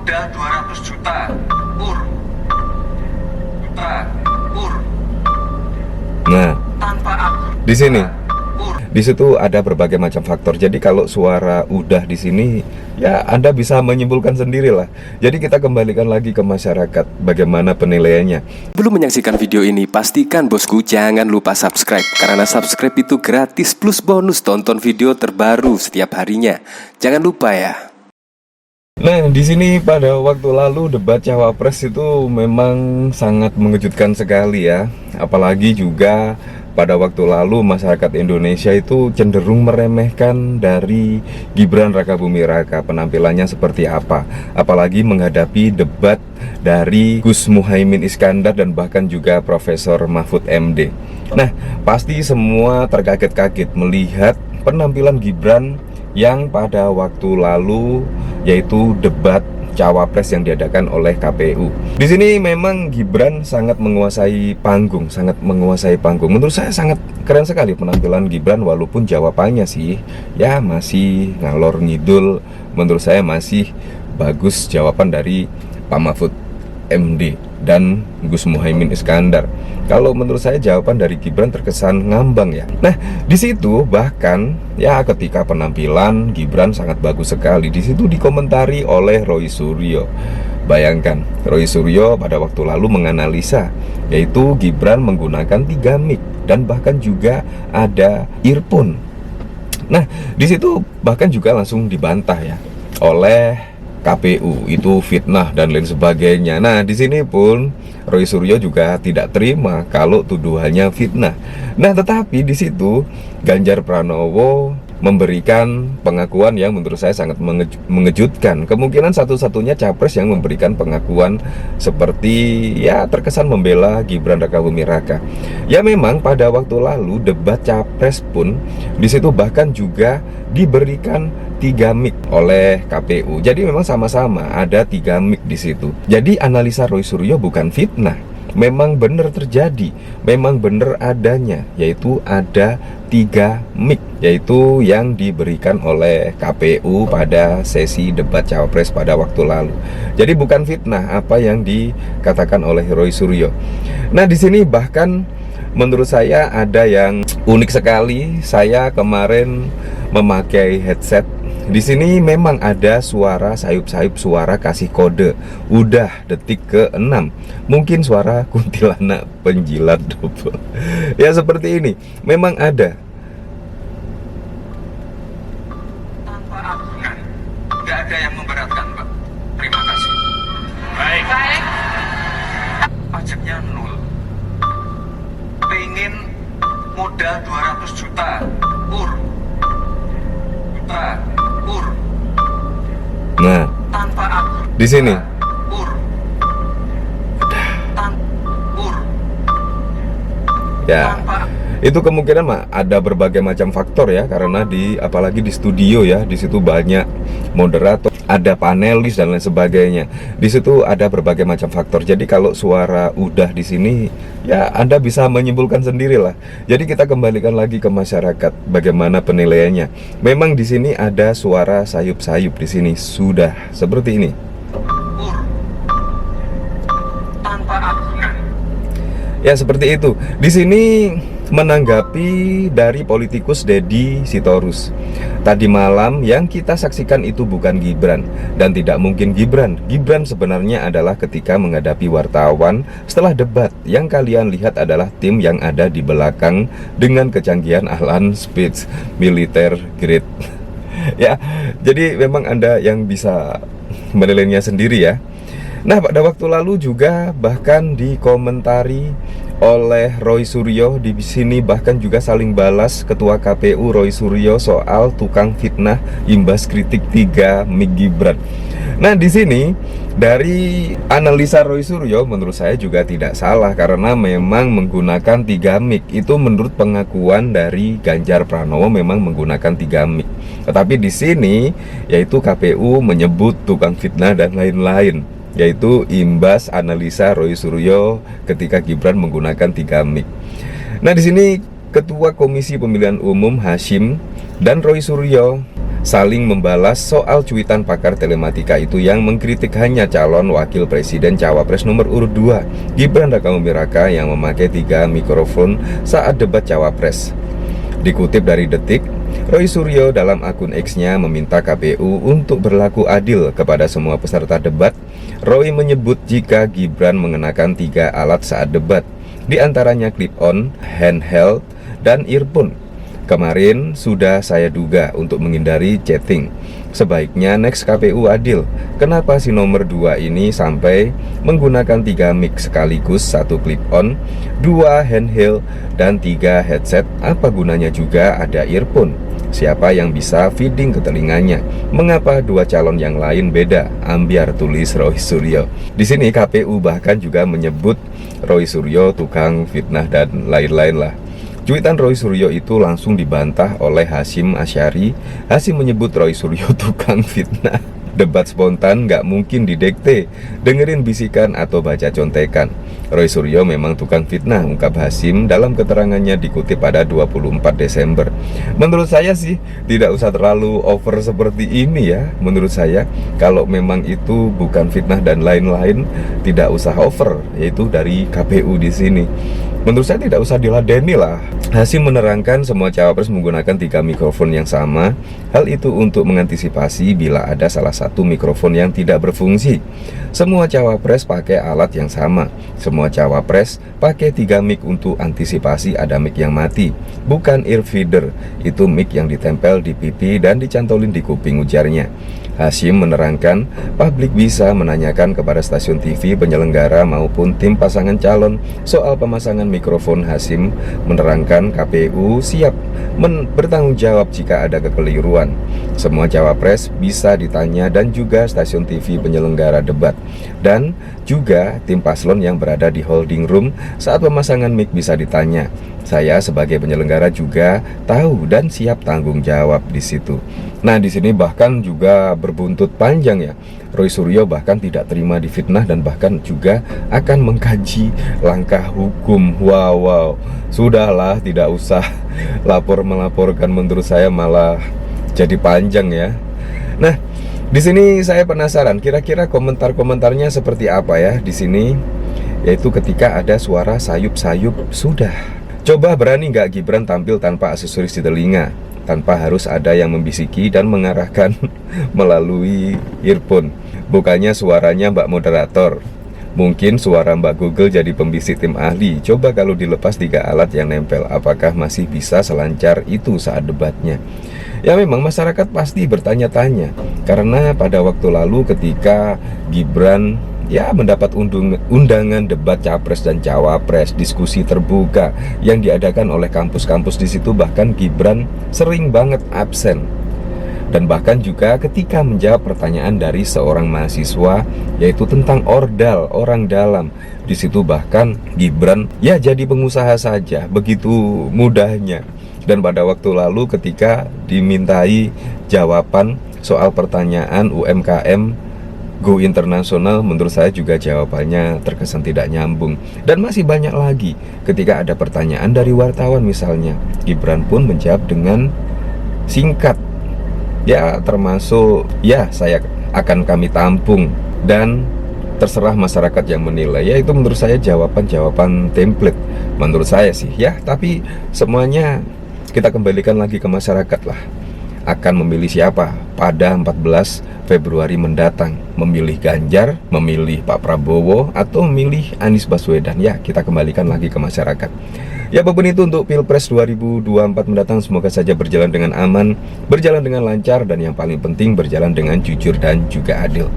modal 200 juta pur. Nah, Tanpa aku di sini, pur. di situ ada berbagai macam faktor. Jadi kalau suara udah di sini, ya Anda bisa menyimpulkan sendirilah. Jadi kita kembalikan lagi ke masyarakat, bagaimana penilaiannya. Belum menyaksikan video ini, pastikan bosku jangan lupa subscribe. Karena subscribe itu gratis plus bonus tonton video terbaru setiap harinya. Jangan lupa ya. Nah, di sini pada waktu lalu debat Cawapres itu memang sangat mengejutkan sekali ya. Apalagi juga pada waktu lalu masyarakat Indonesia itu cenderung meremehkan dari Gibran Rakabuming Raka, penampilannya seperti apa. Apalagi menghadapi debat dari Gus Muhaimin Iskandar dan bahkan juga Profesor Mahfud MD. Nah, pasti semua terkaget-kaget melihat penampilan Gibran yang pada waktu lalu, yaitu debat Cawapres yang diadakan oleh KPU. Di sini memang Gibran sangat menguasai panggung, Menurut saya sangat keren sekali penampilan Gibran, walaupun jawabannya sih ya masih ngalor ngidul. Menurut saya masih bagus jawaban dari Pak Mahfud MD dan Gus Muhaimin Iskandar. Kalau menurut saya jawaban dari Gibran terkesan ngambang ya. Nah, di situ bahkan ya ketika penampilan Gibran sangat bagus sekali, di situ dikomentari oleh Roy Suryo. Bayangkan, Roy Suryo pada waktu lalu menganalisa, yaitu Gibran menggunakan 3 mic dan bahkan juga ada earphone. Nah, di situ bahkan juga langsung dibantah ya oleh KPU, itu fitnah dan lain sebagainya. Nah, di sini pun Roy Suryo juga tidak terima kalau tuduhannya fitnah. Nah, tetapi di situ Ganjar Pranowo memberikan pengakuan yang menurut saya sangat mengejutkan. Kemungkinan satu-satunya capres yang memberikan pengakuan seperti ya terkesan membela Gibran Rakabuming Raka. Ya memang pada waktu lalu debat capres pun di situ bahkan juga diberikan 3 mic oleh KPU. Jadi memang sama-sama ada 3 mic di situ. Jadi analisa Roy Suryo bukan fitnah, memang benar terjadi, memang benar adanya, yaitu ada 3 mic, yaitu yang diberikan oleh KPU pada sesi debat Cawapres pada waktu lalu. Jadi bukan fitnah apa yang dikatakan oleh Roy Suryo. Nah, di sini bahkan menurut saya ada yang unik sekali. Saya kemarin memakai headset. Di sini memang ada suara sayup-sayup, suara kasih kode. Udah detik ke-6. Mungkin suara kuntilanak penjilat double. Ya seperti ini. Memang ada. Tanpa aturan, nggak ada yang memberatkan, Pak. Terima kasih. Baik. Pajaknya 0. Pengen modal 200 juta pur. Nah, Tanpa aku di sini pur. ya itu kemungkinan ada berbagai macam faktor ya, karena apalagi di studio ya, di situ banyak moderator, ada panelis dan lain sebagainya. Di situ ada berbagai macam faktor. Jadi kalau suara udah di sini ya Anda bisa menyimpulkan sendirilah. Jadi kita kembalikan lagi ke masyarakat, bagaimana penilaiannya. Memang di sini ada suara sayup-sayup, di sini sudah seperti ini. Tanpa aturan. Ya seperti itu. Di sini menanggapi dari politikus Deddy Sitorus, tadi malam yang kita saksikan itu bukan Gibran, dan tidak mungkin Gibran. Gibran sebenarnya adalah ketika menghadapi wartawan setelah debat. Yang kalian lihat adalah tim yang ada di belakang dengan kecanggihan Alan Speech militer grade. Ya, jadi memang Anda yang bisa menilainya sendiri ya. Nah, pada waktu lalu juga bahkan dikomentari oleh Roy Suryo. Di sini bahkan juga saling balas Ketua KPU Roy Suryo soal tukang fitnah imbas kritik 3 mic Gibran. Nah, di sini dari analisa Roy Suryo menurut saya juga tidak salah, karena memang menggunakan 3 mic itu menurut pengakuan dari Ganjar Pranowo memang menggunakan 3 mic. Tetapi di sini yaitu KPU menyebut tukang fitnah dan lain-lain, yaitu imbas analisa Roy Suryo ketika Gibran menggunakan 3 mic. Nah, di sini Ketua Komisi Pemilihan Umum Hashim dan Roy Suryo saling membalas soal cuitan pakar telematika itu yang mengkritik hanya calon wakil presiden cawapres nomor urut 2 Gibran Rakabuming Raka yang memakai 3 mikrofon saat debat cawapres. Dikutip dari Detik, Roy Suryo dalam akun X-nya meminta KPU untuk berlaku adil kepada semua peserta debat. Roy menyebut jika Gibran mengenakan 3 alat saat debat, di antaranya clip-on, handheld, dan earphone. Kemarin sudah saya duga untuk menghindari chatting. Sebaiknya next KPU adil. Kenapa si nomor 2 ini sampai menggunakan 3 mic sekaligus, 1 clip-on, 2 handheld, dan 3 headset? Apa gunanya juga ada earphone? Siapa yang bisa feeding ke telinganya? Mengapa 2 calon yang lain beda? Ambiar, tulis Roy Suryo. Di sini KPU bahkan juga menyebut Roy Suryo tukang fitnah dan lain-lain lah. Cuitan Roy Suryo itu langsung dibantah oleh Hasyim Asyari. Hasyim menyebut Roy Suryo tukang fitnah. Debat spontan nggak mungkin didekte, dengerin bisikan atau baca contekan. Roy Suryo memang tukang fitnah, ungkap Hasyim dalam keterangannya dikutip pada 24 Desember. Menurut saya sih tidak usah terlalu over seperti ini ya. Menurut saya kalau memang itu bukan fitnah dan lain-lain, tidak usah over, yaitu dari KPU di sini. Menurut saya tidak usah diladeni lah. Hasyim menerangkan semua cawapres menggunakan 3 mikrofon yang sama. Hal itu untuk mengantisipasi bila ada salah satu mikrofon yang tidak berfungsi. Semua cawapres pakai alat yang sama. Semua cawapres pakai 3 mic untuk antisipasi ada mic yang mati. Bukan ear feeder, itu mic yang ditempel di pipi dan dicantolin di kuping, ujarnya. Hasyim menerangkan, publik bisa menanyakan kepada stasiun TV penyelenggara maupun tim pasangan calon soal pemasangan mikrofon. Hasyim menerangkan KPU siap bertanggung jawab jika ada kekeliruan. Semua cawapres bisa ditanya dan juga stasiun TV penyelenggara debat. Dan juga tim paslon yang berada di holding room saat pemasangan mic bisa ditanya. Saya sebagai penyelenggara juga tahu dan siap tanggung jawab di situ. Nah, di sini bahkan juga berbuntut panjang ya. Roy Suryo bahkan tidak terima difitnah dan bahkan juga akan mengkaji langkah hukum. Wow. Sudahlah, tidak usah melaporkan, menurut saya malah jadi panjang ya. Nah, di sini saya penasaran kira-kira komentar-komentarnya seperti apa ya di sini, yaitu ketika ada suara sayup-sayup. Sudah. Coba berani nggak Gibran tampil tanpa aksesoris di telinga, tanpa harus ada yang membisiki dan mengarahkan melalui earphone. Bukannya suaranya Mbak Moderator. Mungkin suara Mbak Google jadi pembisik tim ahli. Coba kalau dilepas 3 alat yang nempel, apakah masih bisa selancar itu saat debatnya? Ya memang masyarakat pasti bertanya-tanya. Karena pada waktu lalu ketika Gibran mendapat undangan debat capres dan cawapres, diskusi terbuka yang diadakan oleh kampus-kampus di situ, bahkan Gibran sering banget absen. Dan bahkan juga ketika menjawab pertanyaan dari seorang mahasiswa, yaitu tentang ordal, orang dalam, di situ bahkan Gibran jadi pengusaha saja, begitu mudahnya. Dan pada waktu lalu ketika dimintai jawaban soal pertanyaan UMKM Go Internasional, menurut saya juga jawabannya terkesan tidak nyambung. Dan masih banyak lagi ketika ada pertanyaan dari wartawan misalnya, Gibran pun menjawab dengan singkat. Ya termasuk, saya akan kami tampung dan terserah masyarakat yang menilai. Ya itu menurut saya jawaban template menurut saya sih ya. Tapi semuanya kita kembalikan lagi ke masyarakat lah. Akan memilih siapa pada 14 Februari mendatang, memilih Ganjar, memilih Pak Prabowo, atau memilih Anies Baswedan. Ya kita kembalikan lagi ke masyarakat. Ya apapun itu untuk Pilpres 2024 mendatang, semoga saja berjalan dengan aman, berjalan dengan lancar, dan yang paling penting berjalan dengan jujur dan juga adil.